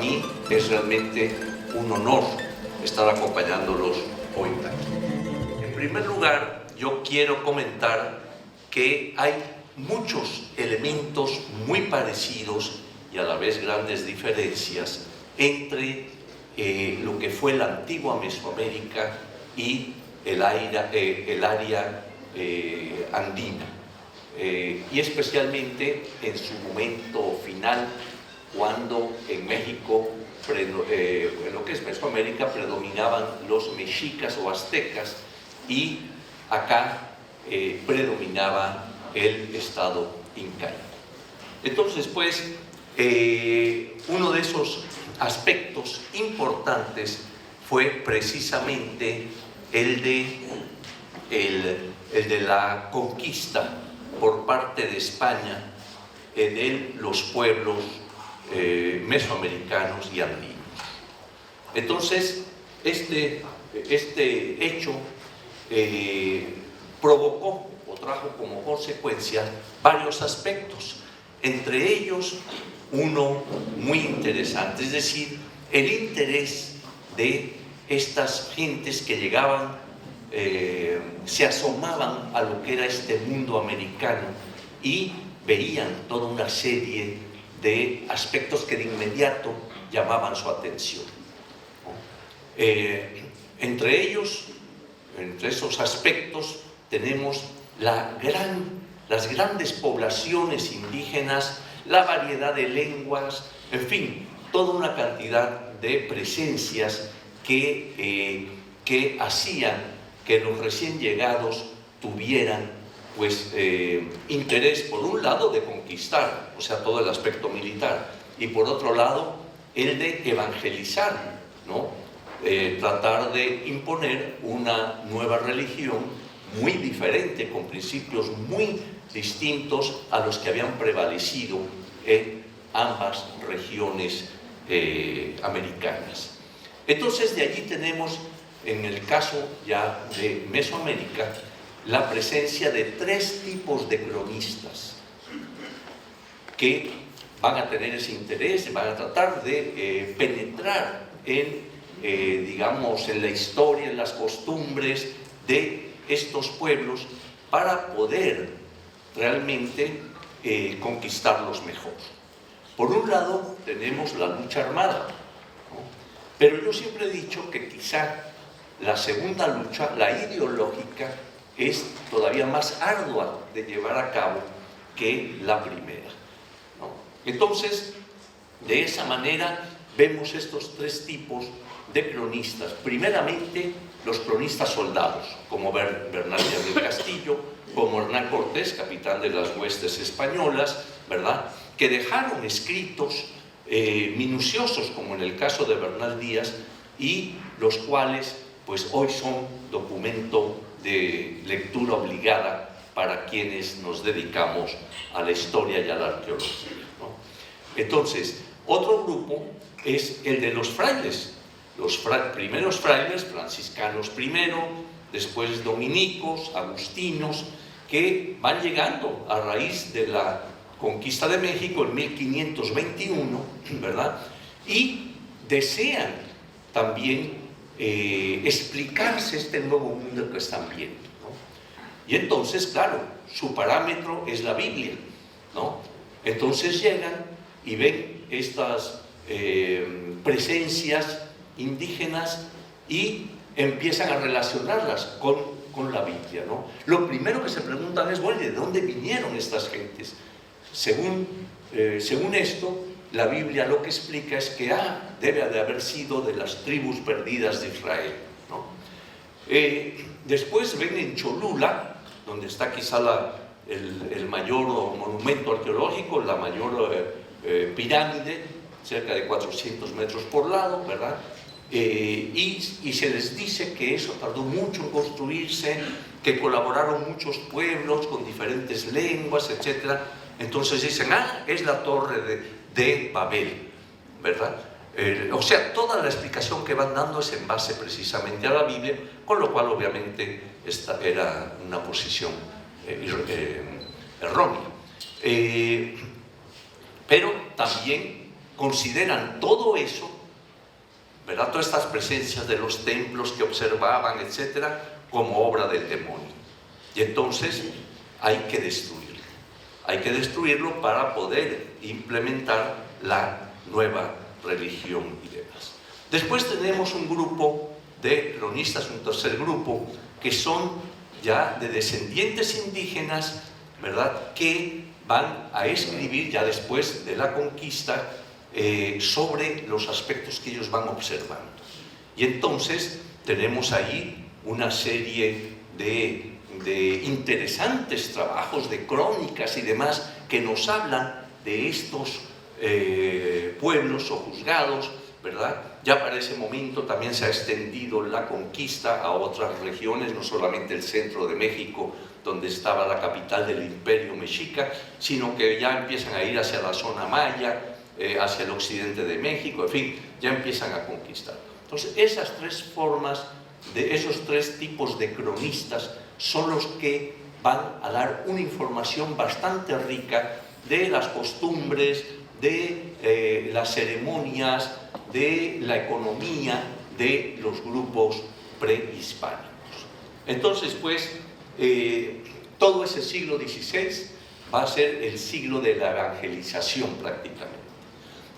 mí es realmente un honor estar acompañándolos hoy aquí. En primer lugar, yo quiero comentar que hay muchos elementos muy parecidos y a la vez grandes diferencias entre lo que fue la antigua Mesoamérica y el área andina, y especialmente en su momento final, cuando en México, en lo que es Mesoamérica, predominaban los mexicas o aztecas, y acá predominaba el estado incaico. Entonces, pues, uno de esos aspectos importantes fue precisamente el de la conquista por parte de España de los pueblos mesoamericanos y andinos. Entonces, este hecho provocó o trajo como consecuencia varios aspectos, entre ellos uno muy interesante, es decir, el interés de estas gentes que llegaban, se asomaban a lo que era este mundo americano y veían toda una serie de aspectos que de inmediato llamaban su atención. Entre ellos, entre esos aspectos, tenemos las grandes poblaciones indígenas, la variedad de lenguas, en fin, toda una cantidad de presencias que hacían que los recién llegados tuvieran pues interés, por un lado, de conquistar, o sea, todo el aspecto militar, y por otro lado, el de evangelizar, ¿no? Tratar de imponer una nueva religión muy diferente, con principios muy distintos a los que habían prevalecido en ambas regiones americanas. Entonces, de allí tenemos, en el caso ya de Mesoamérica, la presencia de tres tipos de cronistas que van a tener ese interés, van a tratar de penetrar en, digamos, en la historia, en las costumbres de estos pueblos para poder realmente conquistarlos mejor. Por un lado tenemos la lucha armada, ¿no? Pero yo siempre he dicho que quizá la segunda lucha, la ideológica, es todavía más ardua de llevar a cabo que la primera, ¿no? Entonces, de esa manera vemos estos tres tipos de cronistas. Primeramente, los cronistas soldados, como Bernal Díaz del Castillo, como Hernán Cortés, capitán de las huestes españolas, ¿verdad?, que dejaron escritos minuciosos, como en el caso de Bernal Díaz, y los cuales pues hoy son documento de lectura obligada para quienes nos dedicamos a la historia y a la arqueología, ¿no? Entonces, otro grupo es el de los frailes, los primeros frailes, franciscanos primero, después dominicos, agustinos, que van llegando a raíz de la conquista de México en 1521, ¿verdad? Y desean también explicarse este nuevo mundo que están viendo, ¿no? Y entonces, claro, su parámetro es la Biblia, ¿no? Entonces llegan y ven estas presencias indígenas y empiezan a relacionarlas con la Biblia, ¿no? Lo primero que se preguntan es, bueno, ¿de dónde vinieron estas gentes? Según esto, la Biblia lo que explica es que debe de haber sido de las tribus perdidas de Israel, ¿no? Después ven en Cholula, donde está quizá el mayor monumento arqueológico, la mayor pirámide, cerca de 400 metros por lado, ¿verdad? Y se les dice que eso tardó mucho en construirse, que colaboraron muchos pueblos con diferentes lenguas, etc. Entonces dicen, es la torre de Babel, ¿verdad? O sea, toda la explicación que van dando es en base precisamente a la Biblia, con lo cual obviamente esta era una posición errónea. Pero también consideran todo eso, ¿verdad?, todas estas presencias de los templos que observaban, etcétera, como obra del demonio. Y entonces hay que destruirlo. Hay que destruirlo para poder implementar la nueva religión y demás. Después tenemos un grupo de cronistas, un tercer grupo, que son ya de descendientes indígenas, ¿verdad?, que van a escribir ya después de la conquista sobre los aspectos que ellos van observando. Y entonces tenemos ahí una serie de interesantes trabajos de crónicas y demás que nos hablan de estos pueblos o juzgados, ¿verdad? Ya para ese momento también se ha extendido la conquista a otras regiones, no solamente el centro de México, donde estaba la capital del imperio mexica, sino que ya empiezan a ir hacia la zona maya, hacia el occidente de México, en fin, ya empiezan a conquistar. Entonces, esas tres formas, esos tres tipos de cronistas son los que van a dar una información bastante rica de las costumbres, de las ceremonias, de la economía de los grupos prehispánicos. Entonces, pues, todo ese siglo XVI va a ser el siglo de la evangelización prácticamente.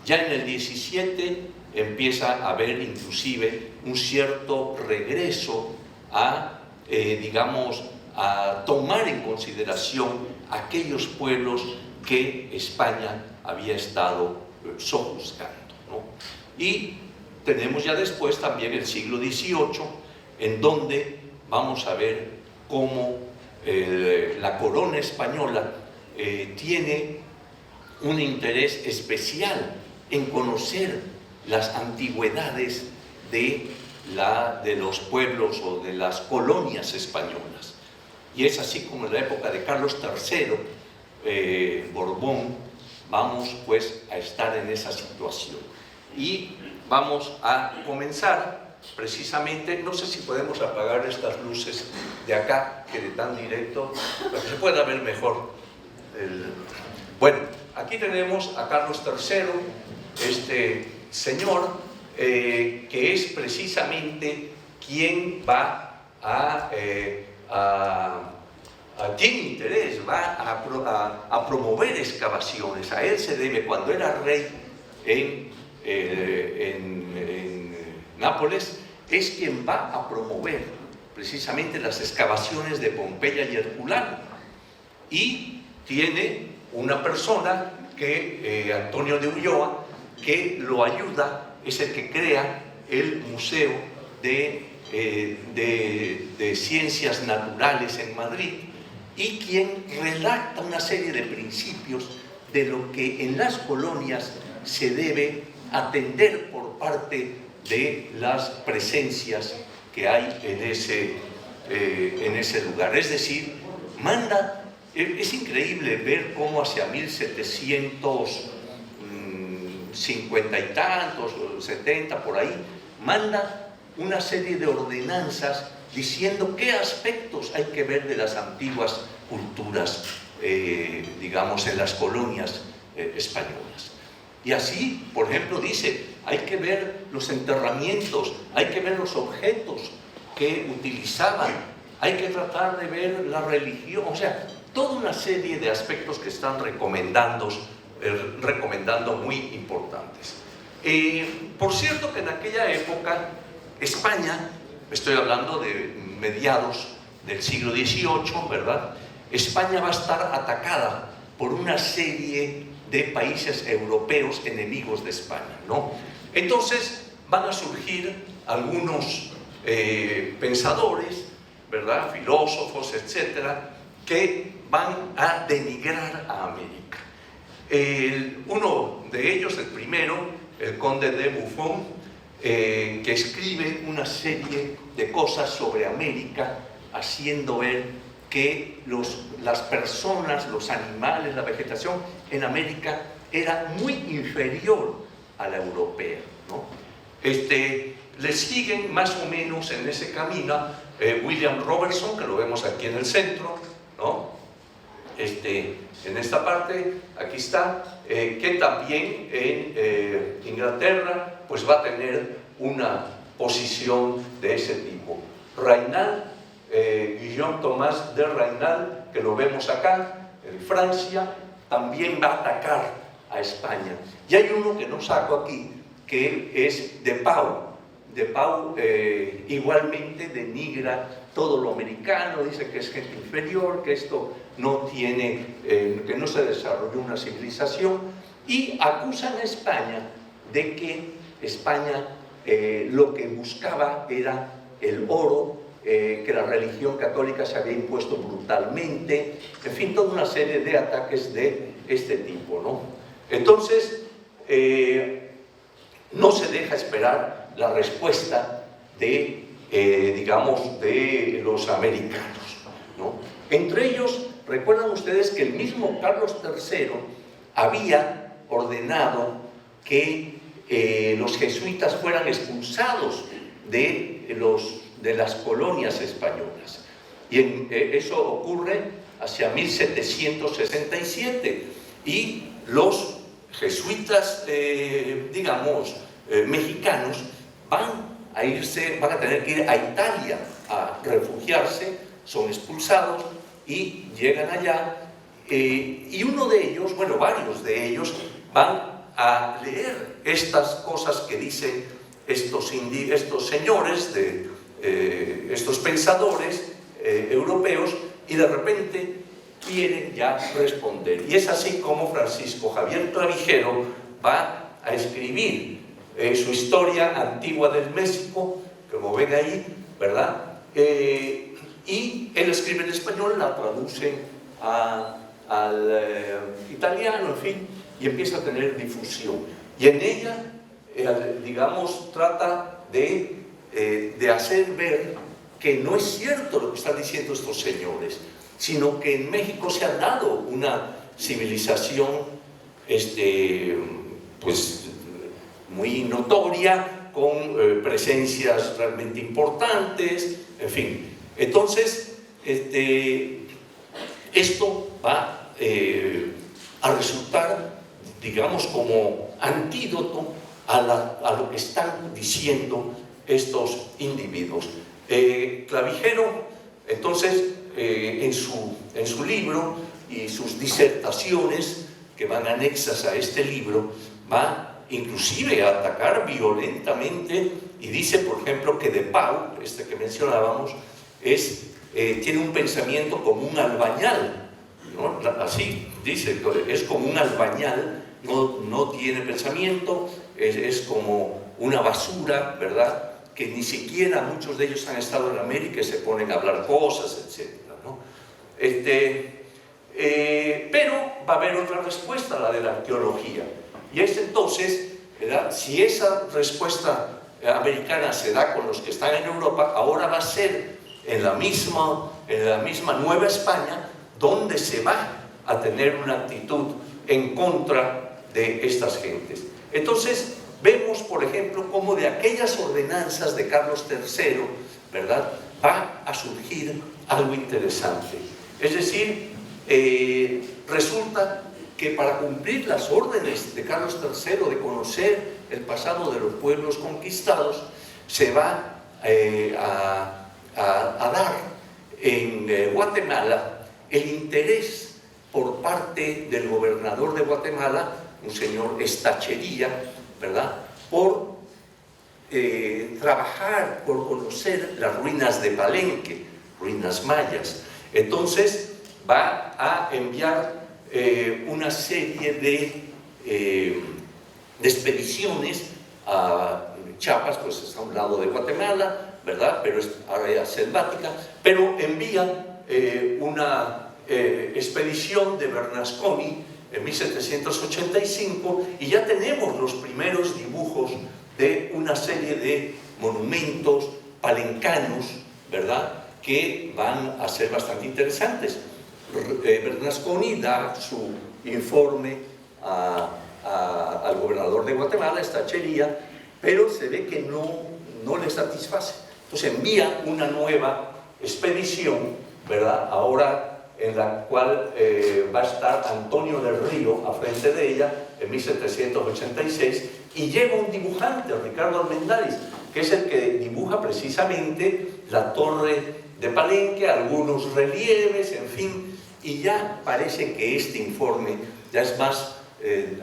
Ya en el XVII empieza a haber inclusive un cierto regreso a, digamos, a tomar en consideración aquellos pueblos que España había estado sojuzgando, ¿no? Y tenemos ya después también el siglo XVIII, en donde vamos a ver cómo la corona española tiene un interés especial en conocer las antigüedades de los pueblos o de las colonias españolas. Y es así como en la época de Carlos III, Borbón, vamos pues a estar en esa situación. Y vamos a comenzar precisamente, no sé si podemos apagar estas luces de acá, que de tan directo, para que se pueda ver mejor. Bueno, aquí tenemos a Carlos III, este señor, que es precisamente quien va tiene interés, va a promover excavaciones. A él se debe, cuando era rey en Nápoles, es quien va a promover precisamente las excavaciones de Pompeya y Herculano. Y tiene una persona, Antonio de Ulloa, que lo ayuda, es el que crea el Museo de Ciencias Naturales en Madrid, y quien redacta una serie de principios de lo que en las colonias se debe atender por parte de las presencias que hay en ese lugar. Es decir, manda, es increíble ver cómo hacia 1750 y tantos, 70 por ahí, manda una serie de ordenanzas diciendo qué aspectos hay que ver de las antiguas culturas, digamos, en las colonias españolas. Y así, por ejemplo, dice, hay que ver los enterramientos, hay que ver los objetos que utilizaban, hay que tratar de ver la religión, o sea, toda una serie de aspectos que están recomendando muy importantes. Por cierto que en aquella época, España, estoy hablando de mediados del siglo XVIII, ¿verdad? España va a estar atacada por una serie de países europeos enemigos de España, ¿no? Entonces van a surgir algunos pensadores, ¿verdad?, filósofos, etcétera, que van a denigrar a América. Uno de ellos, el primero, el conde de Buffon, que escribe una serie de cosas sobre América, haciendo ver que las personas, los animales, la vegetación en América era muy inferior a la europea, ¿no? Le siguen más o menos en ese camino William Robertson, que lo vemos aquí en el centro, ¿no? en esta parte, aquí está, que también en Inglaterra pues va a tener una posición de ese tipo. Raynal, Guillaume Thomas de Raynal, que lo vemos acá, en Francia, también va a atacar a España. Y hay uno que no saco aquí, que es de Pau. De Pau igualmente denigra todo lo americano, dice que es gente inferior, que esto no tiene, que no se desarrolló una civilización, y acusan a España de que España lo que buscaba era el oro, que la religión católica se había impuesto brutalmente, en fin, toda una serie de ataques de este tipo, ¿no? Entonces, no se deja esperar la respuesta de, digamos, de los americanos, ¿no? Entre ellos, recuerdan ustedes que el mismo Carlos III había ordenado que los jesuitas fueran expulsados de las colonias españolas. Y eso ocurre hacia 1767. Y los jesuitas, digamos, mexicanos, van a tener que ir a Italia a refugiarse, son expulsados y llegan allá. Y uno de ellos, bueno, varios de ellos, van a leer estas cosas que dicen estos señores, estos pensadores europeos, y de repente quieren ya responder. Y es así como Francisco Javier Clavijero va a escribir su historia antigua del México, como ven ahí, ¿verdad? Y él escribe en español, la traduce al italiano, en fin, y empieza a tener difusión. Y en ella, digamos, trata de hacer ver que no es cierto lo que están diciendo estos señores, sino que en México se ha dado una civilización pues muy notoria, con presencias realmente importantes, en fin. Entonces, esto va a resultar, digamos, como antídoto a lo que están diciendo estos individuos. Clavijero, entonces, en su libro y sus disertaciones que van anexas a este libro, va inclusive a atacar violentamente, y dice, por ejemplo, que de Pau, que mencionábamos, tiene un pensamiento como un albañal, ¿no? Así dice, es como un albañal, no tiene pensamiento, es como una basura, ¿verdad? Que ni siquiera muchos de ellos han estado en América y se ponen a hablar cosas, etc., ¿no? Pero va a haber otra respuesta, la de la arqueología. Y es entonces, ¿verdad? Si esa respuesta americana se da con los que están en Europa, ahora va a ser en la misma Nueva España donde se va a tener una actitud en contra de estas gentes. Entonces, vemos, por ejemplo, cómo de aquellas ordenanzas de Carlos III, ¿verdad?, va a surgir algo interesante. Es decir, resulta que para cumplir las órdenes de Carlos III de conocer el pasado de los pueblos conquistados, se va a dar en Guatemala el interés por parte del gobernador de Guatemala, un señor Estachería, ¿verdad?, por trabajar, por conocer las ruinas de Palenque, ruinas mayas. Entonces va a enviar una serie de expediciones a Chiapas, pues está a un lado de Guatemala, ¿verdad?, pero es área selvática, pero envía una expedición de Bernasconi en 1785, y ya tenemos los primeros dibujos de una serie de monumentos palencanos, ¿verdad?, que van a ser bastante interesantes. Bernasconi da su informe al gobernador de Guatemala, Estachería, pero se ve que no le satisface. Entonces envía una nueva expedición, ¿verdad?, ahora en la cual va a estar Antonio del Río a frente de ella en 1786, y lleva un dibujante, Ricardo Armendáriz, que es el que dibuja precisamente la torre de Palenque, algunos relieves, en fin, y ya parece que este informe ya es más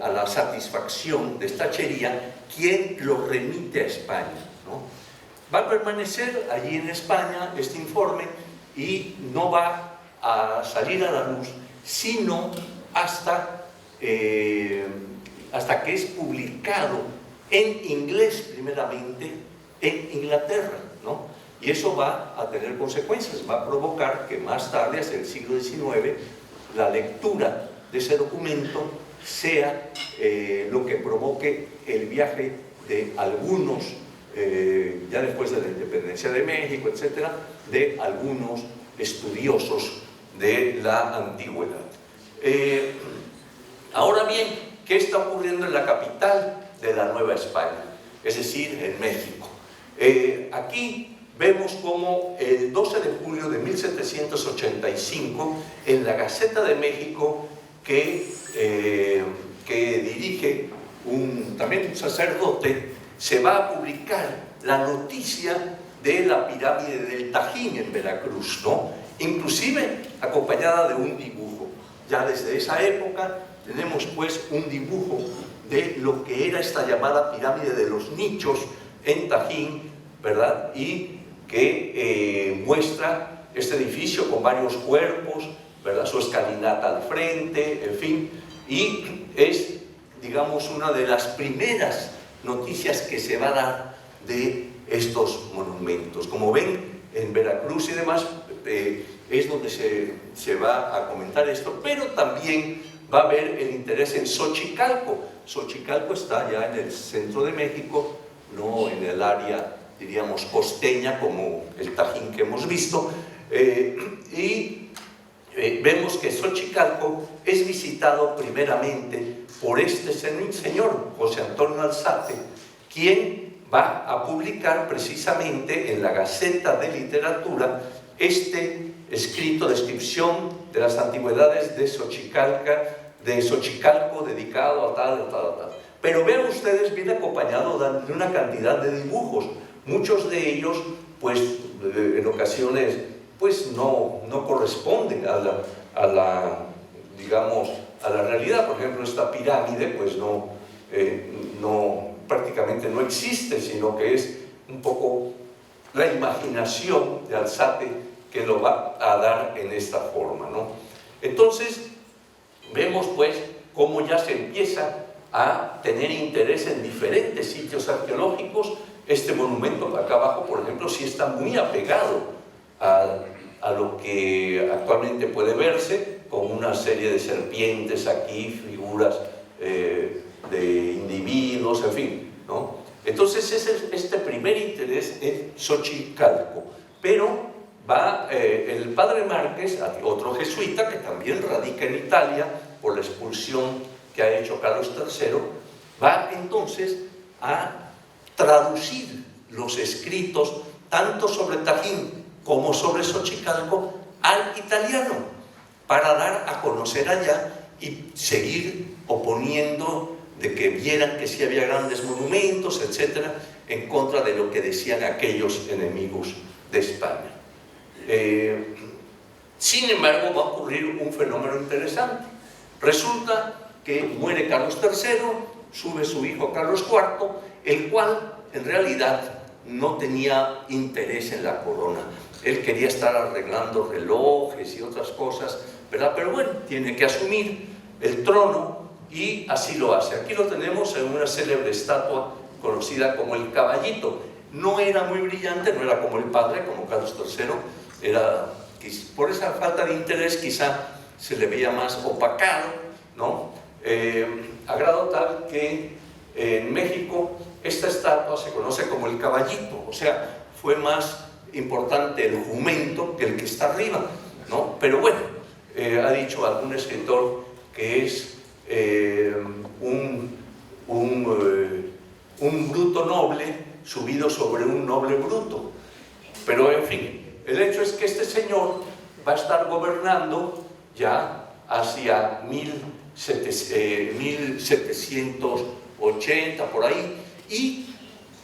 a la satisfacción de esta Tachería, quien lo remite a España, ¿no? Va a permanecer allí en España este informe y no va a salir a la luz sino hasta que es publicado en inglés primeramente en Inglaterra, ¿no? Y eso va a tener consecuencias, va a provocar que más tarde, hacia el siglo XIX, la lectura de ese documento sea lo que provoque el viaje de algunos, ya después de la independencia de México, etcétera, de algunos estudiosos de la antigüedad. Ahora bien, ¿qué está ocurriendo en la capital de la Nueva España? Es decir, en México. Aquí vemos como el 12 de julio de 1785, en la Gaceta de México, que dirige también un sacerdote, se va a publicar la noticia de la pirámide del Tajín en Veracruz, ¿no? Inclusive acompañada de un dibujo. Ya desde esa época tenemos pues un dibujo de lo que era esta llamada pirámide de los nichos en Tajín, ¿verdad? Y que muestra este edificio con varios cuerpos, ¿verdad? Su escalinata al frente, en fin, y es, digamos, una de las primeras noticias que se va a dar de estos monumentos. Como ven, en Veracruz y demás es donde se va a comentar esto, pero también va a haber el interés en Xochicalco. Xochicalco está ya en el centro de México, no en el área, diríamos, costeña como el Tajín que hemos visto, y vemos que Xochicalco es visitado primeramente por este señor, José Antonio Alzate, quien va a publicar precisamente en la Gaceta de Literatura este escrito, descripción de las antigüedades de Xochicalco, dedicado a tal. Pero vean ustedes, viene acompañado de una cantidad de dibujos, muchos de ellos, pues, en ocasiones, pues, no corresponden a la realidad. Por ejemplo, esta pirámide, pues, prácticamente no existe, sino que es un poco la imaginación de Alzate que lo va a dar en esta forma, ¿no? Entonces, vemos pues cómo ya se empieza a tener interés en diferentes sitios arqueológicos. Este monumento acá abajo, por ejemplo, sí está muy apegado a lo que actualmente puede verse, con una serie de serpientes aquí, figuras de individuos, en fin, ¿no? Entonces ese es este primer interés en Xochicalco. Pero va el padre Márquez, otro jesuita que también radica en Italia por la expulsión que ha hecho Carlos III, va entonces a traducir los escritos tanto sobre Tajín como sobre Xochicalco al italiano, para dar a conocer allá y seguir oponiendo de que vieran que sí había grandes monumentos, etcétera, en contra de lo que decían aquellos enemigos de España. Sin embargo, va a ocurrir un fenómeno interesante. Resulta que muere Carlos III, sube su hijo Carlos IV, el cual en realidad no tenía interés en la corona. Él quería estar arreglando relojes y otras cosas, ¿verdad? Pero bueno, tiene que asumir el trono y así lo hace. Aquí lo tenemos en una célebre estatua conocida como el Caballito. No era muy brillante, no era como el padre, como Carlos III, por esa falta de interés quizá se le veía más opacado, ¿no? A grado tal que en México esta estatua se conoce como el Caballito, o sea, fue más importante el jumento que el que está arriba, ¿no? Pero bueno, ha dicho algún escritor que es un bruto noble subido sobre un noble bruto. Pero en fin, el hecho es que este señor va a estar gobernando ya hacia 1780, por ahí, y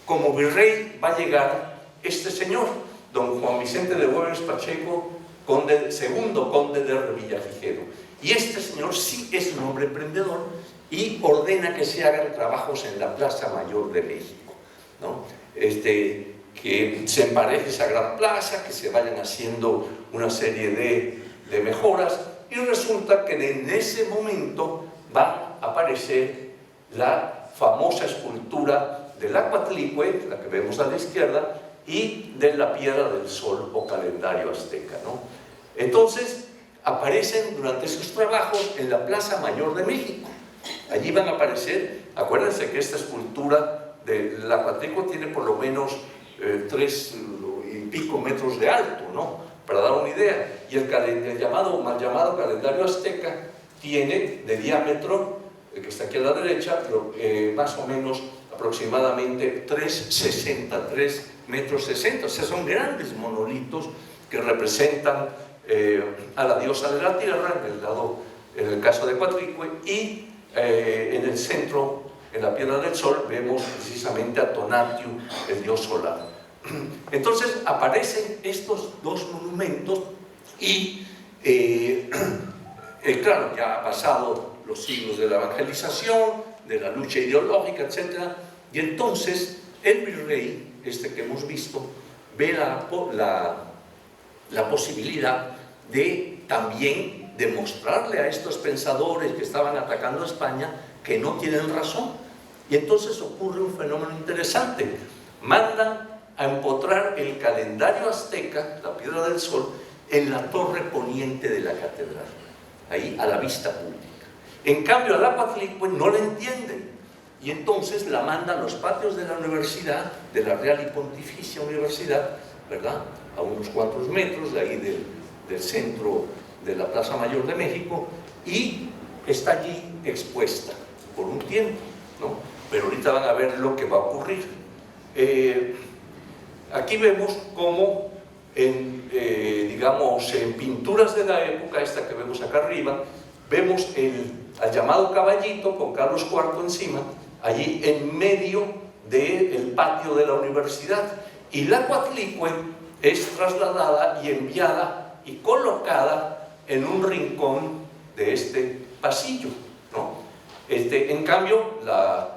como virrey va a llegar este señor, don Juan Vicente de Güemes Pacheco, segundo conde de Revillagigedo. Y este señor sí es un hombre emprendedor y ordena que se hagan trabajos en la Plaza Mayor de México, ¿no? Que se empareje esa gran plaza, que se vayan haciendo una serie de mejoras, y resulta que en ese momento va a aparecer la famosa escultura del Acuatlicue, la que vemos a la izquierda, y de la Piedra del Sol o calendario azteca, ¿no? Entonces aparecen durante esos trabajos en la Plaza Mayor de México. Allí van a aparecer, acuérdense que esta escultura del Acuatlicue tiene por lo menos 3 y pico metros de alto, ¿no? Para dar una idea. Y el mal llamado calendario azteca tiene de diámetro, el que está aquí a la derecha, más o menos aproximadamente 3,63 metros 60. O sea, son grandes monolitos que representan a la diosa de la tierra, en el caso de Acuatlicue, y en el centro, en la Piedra del Sol, vemos precisamente a Tonatiuh, el dios solar. Entonces aparecen estos dos monumentos y claro, ya ha pasado los siglos de la evangelización, de la lucha ideológica, etc. Y entonces el virrey, que hemos visto, ve la posibilidad de también demostrarle a estos pensadores que estaban atacando a España que no tienen razón. Y entonces ocurre un fenómeno interesante. Mandan a empotrar el calendario azteca, la Piedra del Sol, en la torre poniente de la catedral, ahí a la vista pública. En cambio, al Acuatlicue no la entienden, y entonces la mandan a los patios de la universidad, de la Real y Pontificia Universidad, ¿verdad?, a unos cuantos metros de ahí del centro de la Plaza Mayor de México, y está allí expuesta por un tiempo, ¿no? Pero ahorita van a ver lo que va a ocurrir. Aquí vemos cómo, digamos, en pinturas de la época, esta que vemos acá arriba, vemos al llamado caballito con Carlos IV encima, allí en medio del patio de la universidad. Y la Acuatlicue es trasladada y enviada y colocada en un rincón de este pasillo, ¿no? En cambio, la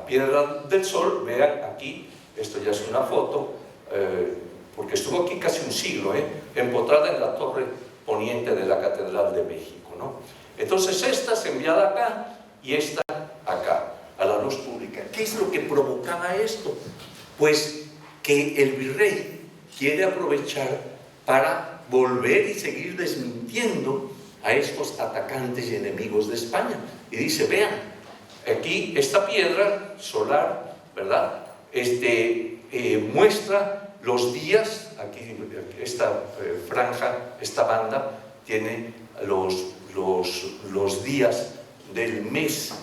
Piedra del Sol, vean aquí, esto ya es una foto, porque estuvo aquí casi un siglo, empotrada en la torre poniente de la Catedral de México, ¿no? Entonces esta es enviada acá y esta acá, a la luz pública. ¿Qué es lo que provocaba esto? Pues que el virrey quiere aprovechar para volver y seguir desmintiendo a estos atacantes y enemigos de España. Y dice, vean, aquí esta piedra solar, ¿verdad?, muestra los días, aquí esta franja, esta banda, tiene los días del mes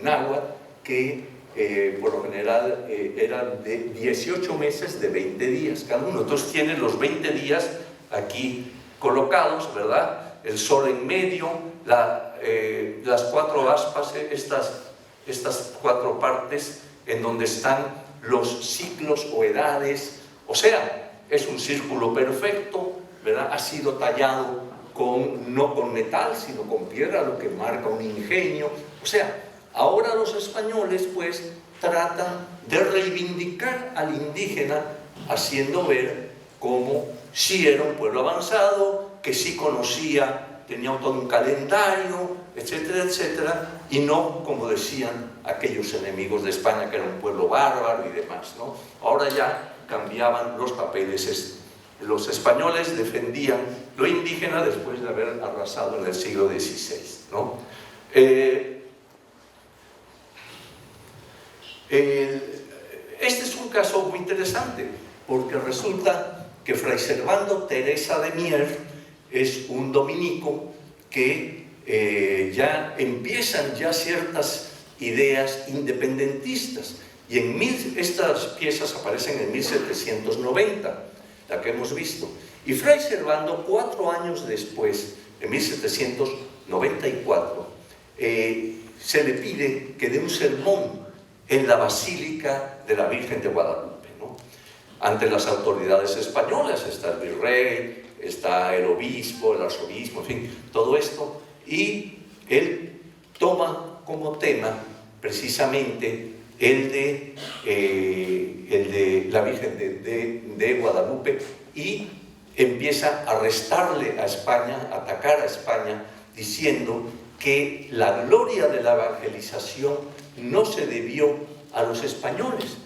náhuatl, que por lo general eran de 18 meses de 20 días cada uno. Entonces tiene los 20 días aquí colocados, ¿verdad? El sol en medio, las 4 aspas, estas 4 partes en donde están los ciclos o edades. O sea, es un círculo perfecto, ¿verdad? Ha sido tallado no con metal, sino con piedra, lo que marca un ingenio. O sea, ahora los españoles pues tratan de reivindicar al indígena, haciendo ver cómo sí era un pueblo avanzado, que sí conocía, tenía todo un calendario, etcétera, etcétera, y no, como decían aquellos enemigos de España, que era un pueblo bárbaro y demás, ¿no? Ahora ya cambiaban los papeles. Los españoles defendían lo indígena después de haber arrasado en el siglo XVI, ¿no? Este es un caso muy interesante, porque resulta que Fray Servando Teresa de Mier es un dominico que ya empiezan ciertas ideas independentistas, y estas piezas aparecen en 1790, la que hemos visto, Y Fray Servando, 4 años después, en 1794, se le pide que dé un sermón en la Basílica de la Virgen de Guadalupe, ¿no? Ante las autoridades españolas, está el virrey, está el obispo, el arzobispo, en fin, todo esto, y él toma como tema precisamente el de la Virgen de Guadalupe, y empieza a restarle a España, a atacar a España, diciendo que la gloria de la evangelización no se debió a los españoles,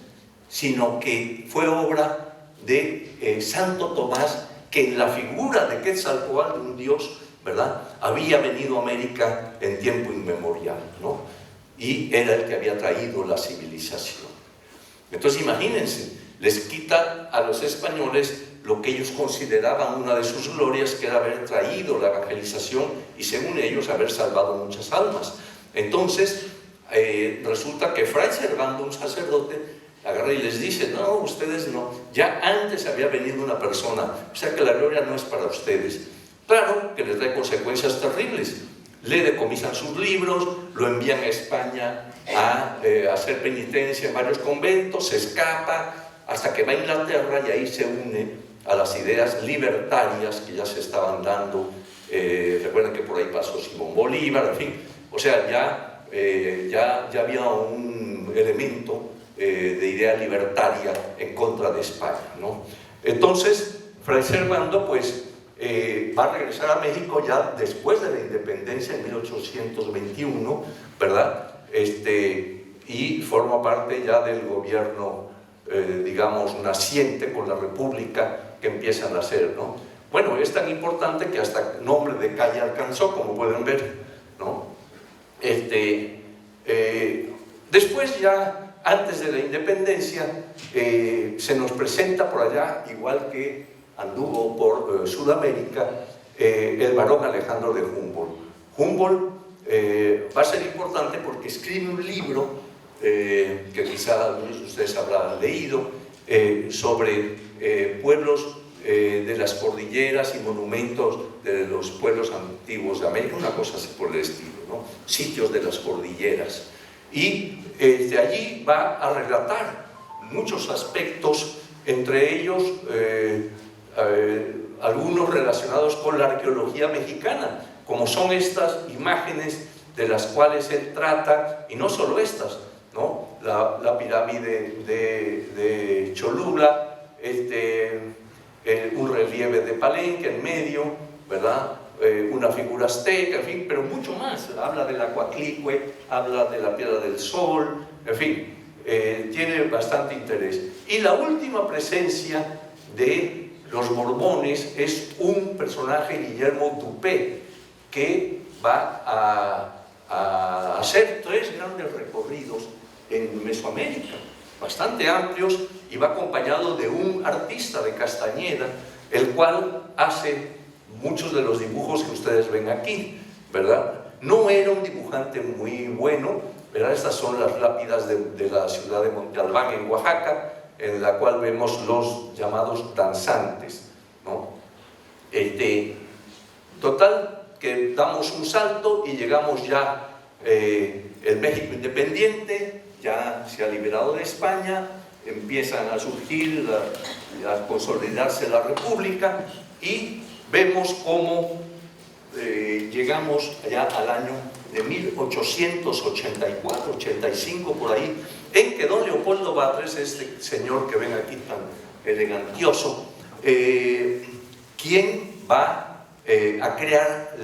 sino que fue obra de Santo Tomás, que en la figura de Quetzalcóatl, un dios, ¿verdad?, había venido a América en tiempo inmemorial, ¿no? Y era el que había traído la civilización. Entonces imagínense, les quita a los españoles lo que ellos consideraban una de sus glorias, que era haber traído la evangelización y, según ellos, haber salvado muchas almas. Entonces resulta que Fray Servando, un sacerdote, agarra y les dice: no, ustedes no, ya antes había venido una persona, o sea que la gloria no es para ustedes. Claro que les trae consecuencias terribles. Le decomisan sus libros, lo envían a España a hacer penitencia en varios conventos, se escapa hasta que va a Inglaterra, y ahí se une a las ideas libertarias que ya se estaban dando. Recuerden que por ahí pasó Simón Bolívar, en fin, o sea, ya había un elemento de idea libertaria en contra de España, ¿no? Entonces, Fray Servando, pues, va a regresar a México ya después de la independencia en 1821, ¿verdad? Y forma parte ya del gobierno, digamos, naciente con la República que empiezan a hacer, ¿no? Bueno, es tan importante que hasta nombre de calle alcanzó, como pueden ver, ¿no? Después, ya antes de la independencia, se nos presenta por allá, igual que anduvo por Sudamérica, el barón Alejandro de Humboldt. Humboldt va a ser importante porque escribe un libro que quizá algunos de ustedes habrán leído, sobre pueblos de las cordilleras y monumentos de los pueblos antiguos de América, una cosa así por el estilo, ¿no? Sitios de las cordilleras. Y de allí va a relatar muchos aspectos, entre ellos algunos relacionados con la arqueología mexicana, como son estas imágenes de las cuales él trata, y no solo estas, ¿no? La pirámide de Cholula, un relieve de Palenque en medio, ¿verdad? Una figura azteca, en fin, pero mucho más. Habla del Acuatlicue, habla de la Piedra del Sol, en fin, tiene bastante interés. Y la última presencia de los Borbones es un personaje, Guillermo Dupé, que va a hacer 3 grandes recorridos en Mesoamérica, bastante amplios, y va acompañado de un artista de Castañeda, el cual hace muchos de los dibujos que ustedes ven aquí, ¿verdad? No era un dibujante muy bueno, ¿verdad? Estas son las lápidas de la ciudad de Monte Albán, en Oaxaca, en la cual vemos los llamados danzantes, ¿no? Total, que damos un salto y llegamos ya el México independiente, ya se ha liberado de España, empiezan a surgir, a consolidarse la República, y vemos cómo llegamos ya al año de 1884-85, por ahí, en que don Leopoldo Batres, este señor que ven aquí tan elegantioso, quien va a crear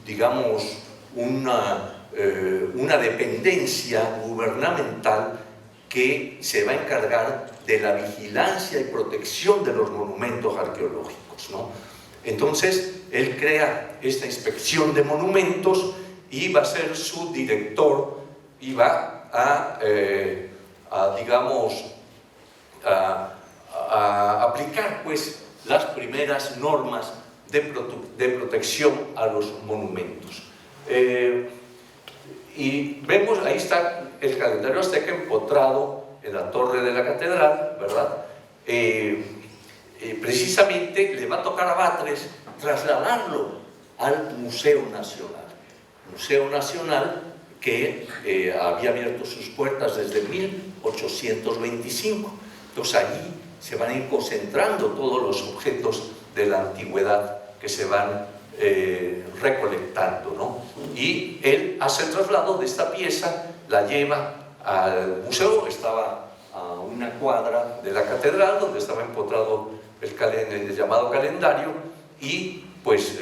digamos, una dependencia gubernamental que se va a encargar de la vigilancia y protección de los monumentos arqueológicos, ¿no? Entonces, él crea esta inspección de monumentos y va a ser su director, y va a aplicar, pues, las primeras normas de protección a los monumentos. Y vemos, ahí está el calendario azteca empotrado en la torre de la catedral, ¿verdad? precisamente le va a tocar a Batres trasladarlo al Museo Nacional. Museo Nacional que había abierto sus puertas desde 1825. Entonces allí se van a ir concentrando todos los objetos de la antigüedad que se van recolectando, ¿no? Y él hace el traslado de esta pieza, la lleva al museo, estaba a una cuadra de la catedral, donde estaba empotrado el llamado calendario, y pues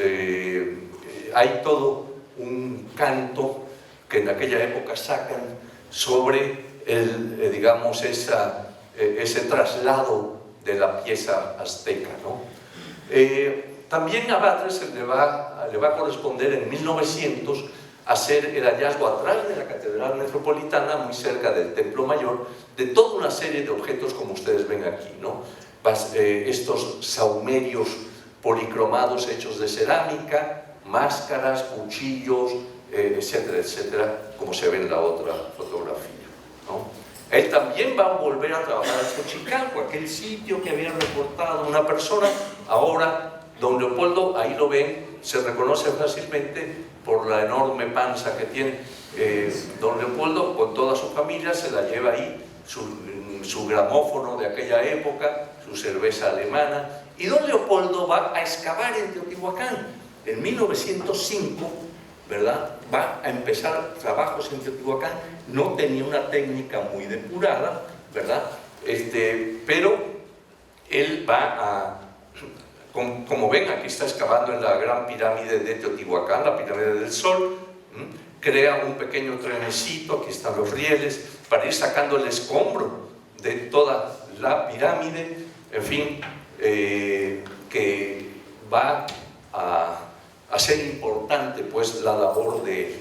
hay todo un canto que en aquella época sacan sobre digamos, ese traslado de la pieza azteca, ¿no? También a Batres le va a corresponder en 1900 hacer el hallazgo atrás de la Catedral Metropolitana, muy cerca del Templo Mayor, de toda una serie de objetos como ustedes ven aquí, ¿no? Estos sahumerios policromados hechos de cerámica, máscaras, cuchillos, etcétera, etcétera, como se ve en la otra fotografía, ¿no? Él también va a volver a trabajar en Xochicalco, aquel sitio que había reportado una persona. Ahora, don Leopoldo, ahí lo ven, se reconoce fácilmente por la enorme panza que tiene. Don Leopoldo, con toda su familia, se la lleva ahí, su gramófono de aquella época, su cerveza alemana, y don Leopoldo va a excavar en Teotihuacán. En 1905, ¿verdad?, va a empezar trabajos en Teotihuacán. No tenía una técnica muy depurada, ¿verdad?, pero él va a, como ven, aquí está excavando en la gran pirámide de Teotihuacán, la pirámide del Sol. Crea un pequeño trenecito, aquí están los rieles, para ir sacando el escombro de toda la pirámide, en fin, que va a ser importante pues la labor de él.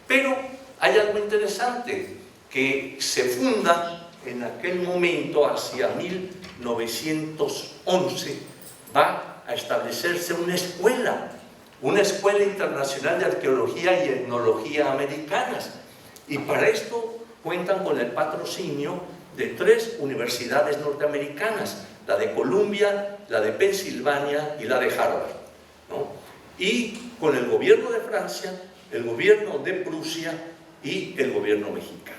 Pero hay algo interesante, que se funda en aquel momento, hacia 1911, va a establecerse una escuela internacional de arqueología y etnología americanas, y para esto cuentan con el patrocinio de 3 universidades norteamericanas, la de Columbia, la de Pensilvania y la de Harvard, ¿no? Y con el gobierno de Francia, el gobierno de Prusia y el gobierno mexicano.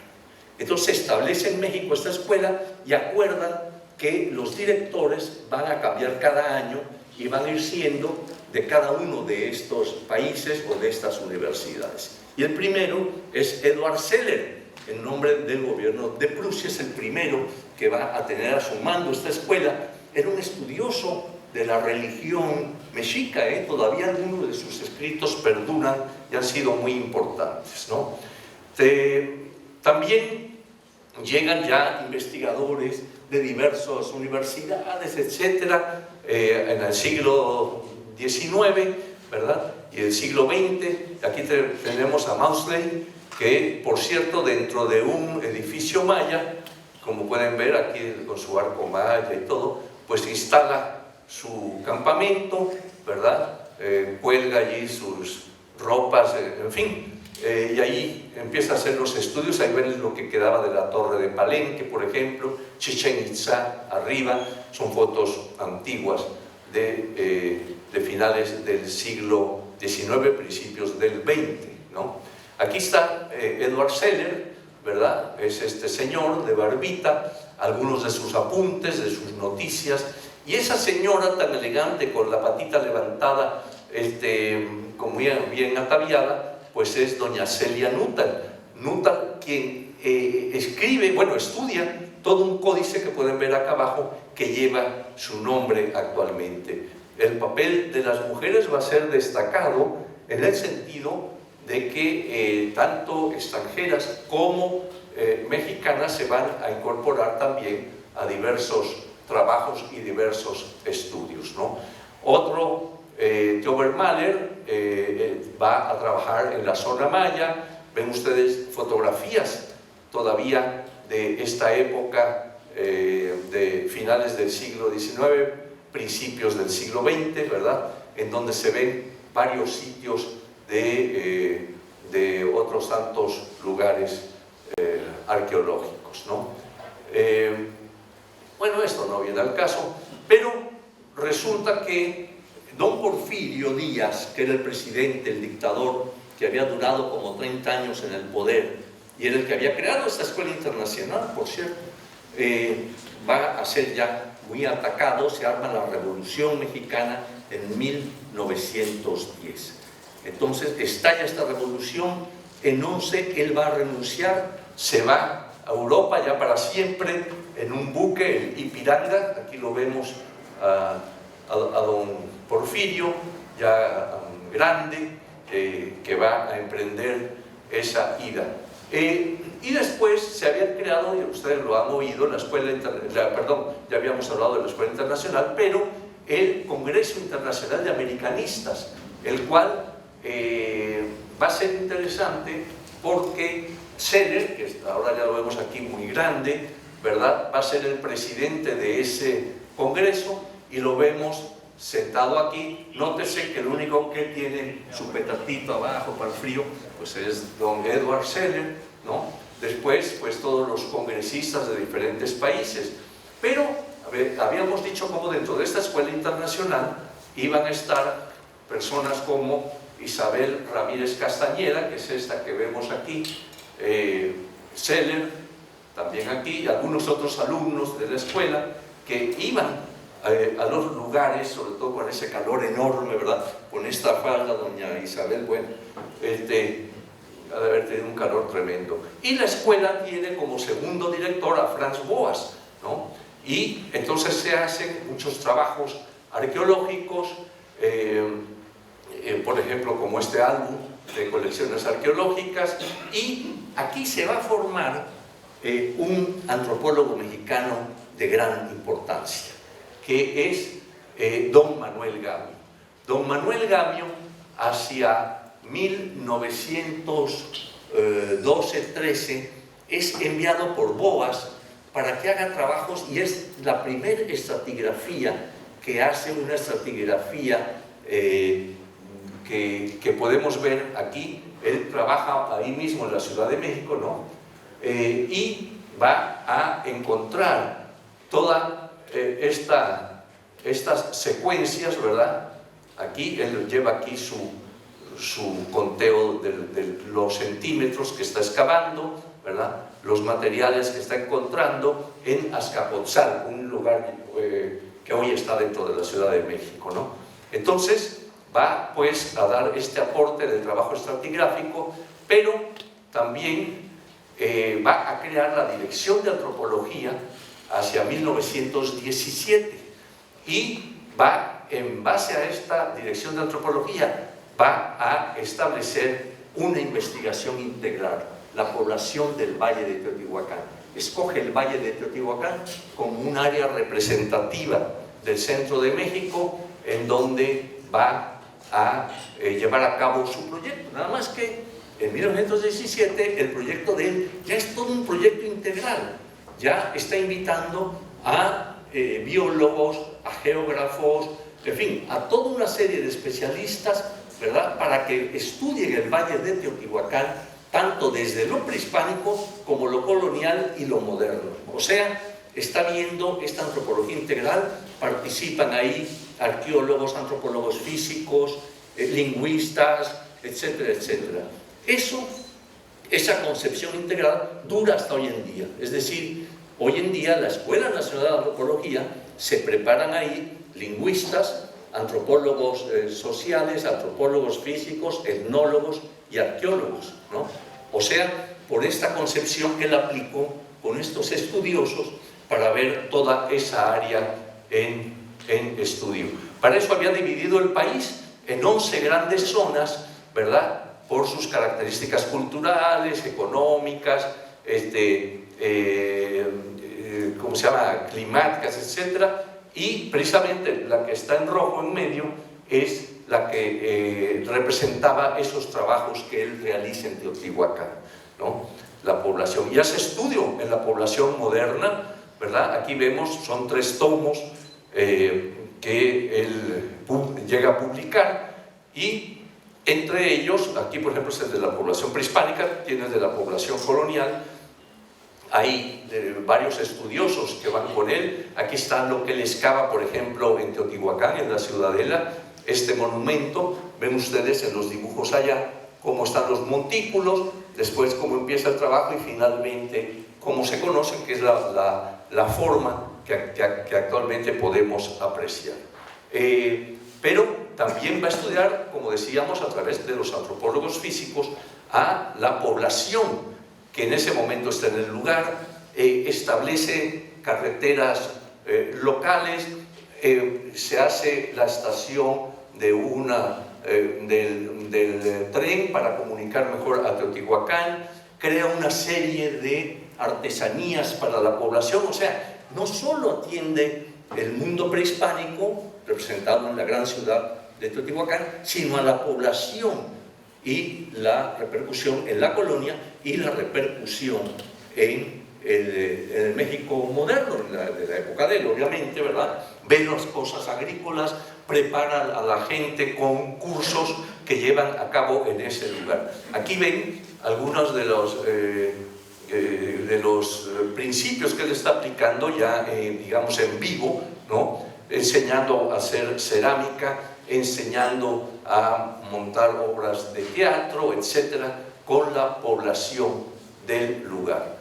Entonces se establece en México esta escuela y acuerdan que los directores van a cambiar cada año y van a ir siendo de cada uno de estos países o de estas universidades. Y el primero es Edward Seller, en nombre del gobierno de Prusia. Es el primero que va a tener a su mando esta escuela. Era un estudioso de la religión mexica, todavía algunos de sus escritos perduran y han sido muy importantes, ¿no? También llegan ya investigadores de diversas universidades, etcétera, en el siglo XIX, ¿verdad?, y el siglo XX. Aquí tenemos a Maudslay, que, por cierto, dentro de un edificio maya, como pueden ver aquí con su arco maya y todo, pues instala su campamento, ¿verdad?, cuelga allí sus ropas, en fin, y ahí empieza a hacer los estudios. Ahí ven lo que quedaba de la torre de Palenque, por ejemplo, Chichén Itzá arriba. Son fotos antiguas de finales del siglo XIX, principios del XX, ¿no? Aquí está Edward Seller, ¿verdad?, es este señor de barbita, algunos de sus apuntes, de sus noticias. Y esa señora tan elegante, con la patita levantada, como bien ataviada, pues es doña Celia Nuttall. Nuttall, quien estudia todo un códice que pueden ver acá abajo, que lleva su nombre actualmente. El papel de las mujeres va a ser destacado en el sentido de que tanto extranjeras como mexicanas se van a incorporar también a diversos trabajos y diversos estudios, ¿no? Otro, Jover Mahler, va a trabajar en la zona maya. Ven ustedes fotografías todavía de esta época, de finales del siglo XIX, principios del siglo XX, ¿verdad?, en donde se ven varios sitios de otros tantos lugares arqueológicos, ¿no? Bueno, esto no viene al caso, pero resulta que don Porfirio Díaz, que era el presidente, el dictador, que había durado como 30 años en el poder, y era el que había creado esta escuela internacional, por cierto, va a ser ya muy atacado. Se arma la Revolución Mexicana en 1910. Entonces estalla esta revolución, en 11 él va a renunciar, se va a Europa ya para siempre en un buque, el Ipiranga. Aquí lo vemos a don Porfirio, ya grande, que va a emprender esa ida. Y después se había creado, y ustedes lo han oído, la escuela, ya habíamos hablado de la Escuela Internacional, pero el Congreso Internacional de Americanistas, el cual va a ser interesante porque Zeller, que ahora ya lo vemos aquí muy grande, ¿verdad?, va a ser el presidente de ese congreso, y lo vemos sentado aquí. Nótese que el único que tiene su petatito abajo para el frío pues es don Edward Zeller, ¿no? Después pues todos los congresistas de diferentes países. Pero habíamos dicho como dentro de esta escuela internacional iban a estar personas como Isabel Ramírez Castañeda, que es esta que vemos aquí, Zeller también aquí, y algunos otros alumnos de la escuela que iban a los lugares, sobre todo con ese calor enorme, ¿verdad? Con esta falda, doña Isabel, bueno, ha de haber tenido un calor tremendo. Y la escuela tiene como segundo director a Franz Boas, ¿no? Y entonces se hacen muchos trabajos arqueológicos, por ejemplo, como este álbum de colecciones arqueológicas, y aquí se va a formar un antropólogo mexicano de gran importancia, que es don Manuel Gamio. Don Manuel Gamio, hacia 1912-13, es enviado por Boas para que haga trabajos, y es la primera estratigrafía que hace, una estratigrafía que podemos ver aquí. Él trabaja ahí mismo en la Ciudad de México, ¿no? Y va a encontrar toda estas secuencias, ¿verdad? Aquí él lleva aquí su conteo de los centímetros que está excavando, ¿verdad? Los materiales que está encontrando en Azcapotzalco, un lugar que hoy está dentro de la Ciudad de México, ¿no? Entonces va pues a dar este aporte del trabajo estratigráfico, pero también va a crear la Dirección de Antropología hacia 1917, y va, en base a esta Dirección de Antropología, va a establecer una investigación integral, la población del Valle de Teotihuacán. Escoge el Valle de Teotihuacán como un área representativa del centro de México, en donde va a llevar a cabo su proyecto. Nada más que en 1917 el proyecto de él ya es todo un proyecto integral. Ya está invitando a biólogos, a geógrafos, en fin, a toda una serie de especialistas, ¿verdad?, para que estudien el Valle de Teotihuacán, tanto desde lo prehispánico como lo colonial y lo moderno. O sea, está viendo esta antropología integral, participan ahí arqueólogos, antropólogos físicos, lingüistas, etcétera, etcétera. Esa concepción integral dura hasta hoy en día. Es decir, hoy en día la Escuela Nacional de Antropología se preparan ahí lingüistas, antropólogos sociales, antropólogos físicos, etnólogos y arqueólogos, ¿no? O sea, por esta concepción que él aplicó con estos estudiosos para ver toda esa área en estudio. Para eso había dividido el país en 11 grandes zonas, ¿verdad?, por sus características culturales, económicas, ¿cómo se llama?, climáticas, etcétera. Y precisamente la que está en rojo en medio es la que representaba esos trabajos que él realiza en Teotihuacán, ¿no? La población. Y hace estudio en la población moderna, ¿verdad? Aquí vemos, son 3 tomos que él llega a publicar, y entre ellos, aquí por ejemplo es el de la población prehispánica, tiene el de la población colonial, hay varios estudiosos que van con él. Aquí está lo que él excava, por ejemplo, en Teotihuacán, en la Ciudadela, este monumento. Ven ustedes en los dibujos allá cómo están los montículos, después cómo empieza el trabajo y finalmente cómo se conoce, que es la forma que actualmente podemos apreciar. Pero también va a estudiar, como decíamos, a través de los antropólogos físicos, a la población que en ese momento está en el lugar, establece carreteras locales, se hace la estación del tren para comunicar mejor a Teotihuacán, crea una serie de artesanías para la población. O sea, no solo atiende el mundo prehispánico representado en la gran ciudad de Teotihuacán, sino a la población y la repercusión en la colonia y la repercusión en el México moderno, de la época de él, obviamente, ¿verdad? Ve las cosas agrícolas, prepara a la gente con cursos que llevan a cabo en ese lugar. Aquí ven algunos de los principios que él está aplicando ya, digamos, en vivo, ¿no? Enseñando a hacer cerámica, enseñando a montar obras de teatro, etcétera, con la población del lugar.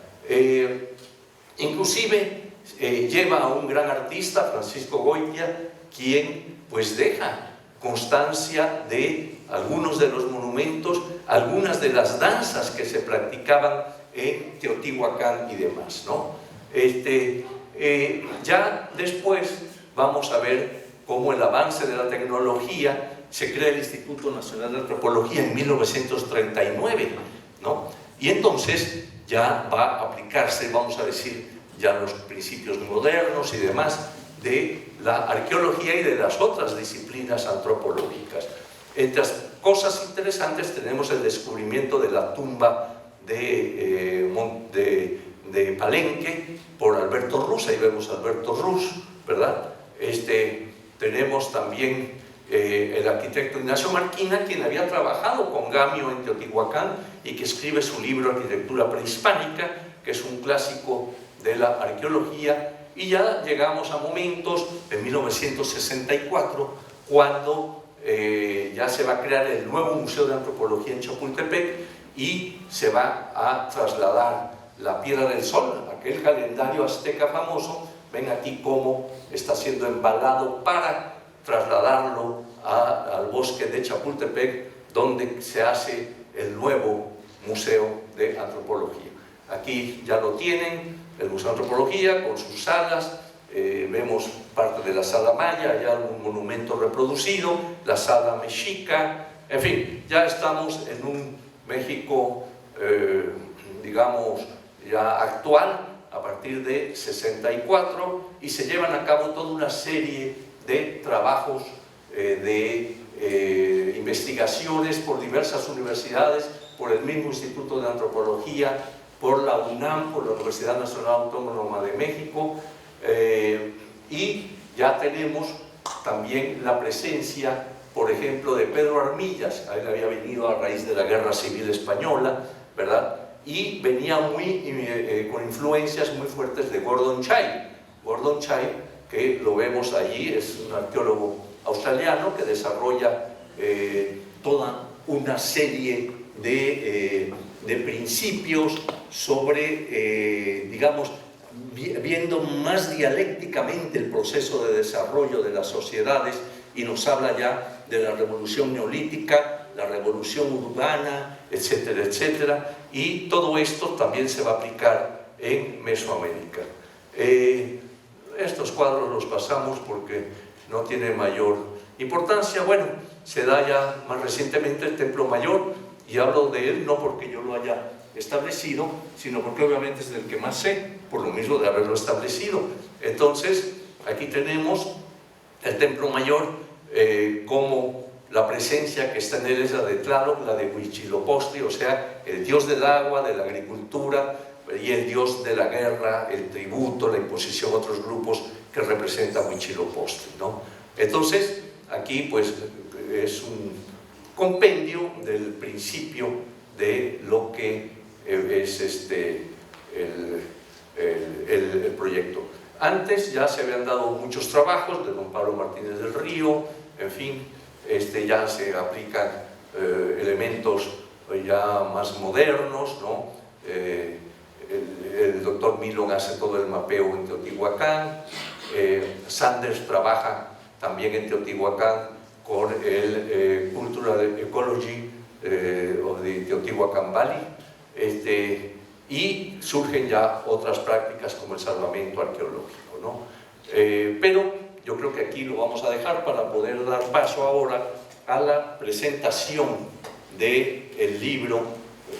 Inclusive lleva a un gran artista, Francisco Goitia, quien pues deja constancia de algunos de los monumentos, algunas de las danzas que se practicaban en Teotihuacán y demás, ¿no? Ya después vamos a ver cómo el avance de la tecnología, se crea el Instituto Nacional de Antropología en 1939, ¿no? Y entonces ya va a aplicarse, vamos a decir, ya los principios modernos y demás de la arqueología y de las otras disciplinas antropológicas. Entre las cosas interesantes tenemos el descubrimiento de la tumba de Palenque por Alberto Ruz. Ahí vemos a Alberto Ruz, ¿verdad? Tenemos también el arquitecto Ignacio Marquina, quien había trabajado con Gamio en Teotihuacán y que escribe su libro Arquitectura Prehispánica, que es un clásico de la arqueología. Y ya llegamos a momentos en 1964, cuando ya se va a crear el nuevo Museo de Antropología en Chapultepec y se va a trasladar la Piedra del Sol, aquel calendario azteca famoso. Ven aquí cómo está siendo embalado para trasladarlo al bosque de Chapultepec, donde se hace el nuevo Museo de Antropología. Aquí ya lo tienen, el Museo de Antropología con sus salas. Vemos parte de la Sala Maya, hay algún monumento reproducido, la Sala Mexica. En fin, ya estamos en un México, digamos, ya actual, a partir de 64, y se llevan a cabo toda una serie de trabajos, de investigaciones por diversas universidades, por el mismo Instituto de Antropología, por la UNAM, por la Universidad Nacional Autónoma de México, y ya tenemos también la presencia, por ejemplo, de Pedro Armillas. Él había venido a raíz de la Guerra Civil Española, ¿verdad? Y venía con influencias muy fuertes de Gordon Chai. Gordon Chai, que lo vemos allí, es un arqueólogo australiano que desarrolla toda una serie de principios sobre, digamos, viendo más dialécticamente el proceso de desarrollo de las sociedades, y nos habla ya de la revolución neolítica, la revolución urbana, etcétera, etcétera, y todo esto también se va a aplicar en Mesoamérica. Estos cuadros los pasamos porque no tiene mayor importancia. Bueno, se da ya más recientemente el Templo Mayor, y hablo de él no porque yo lo haya establecido, sino porque obviamente es del que más sé, por lo mismo de haberlo establecido. Entonces, aquí tenemos el Templo Mayor, como la presencia que está en él es la de Tlaloc, la de Huitzilopochtli, o sea, el dios del agua, de la agricultura, y el dios de la guerra, el tributo, la imposición a otros grupos que representa Huitzilopochtli, ¿no? Entonces, aquí pues es un compendio del principio de lo que es Antes ya se habían dado muchos trabajos de don Pablo Martínez del Río, en fin, ya se aplican elementos ya más modernos, ¿no? El doctor Milon hace todo el mapeo en Teotihuacán, Sanders trabaja también en Teotihuacán con el Cultural Ecology de Teotihuacán Valley, y surgen ya otras prácticas como el salvamento arqueológico, ¿no? Pero yo creo que aquí lo vamos a dejar para poder dar paso ahora a la presentación del libro,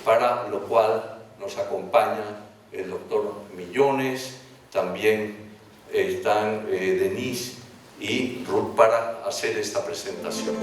para lo cual nos acompaña el doctor Millones, también están Denise y Ruth para hacer esta presentación.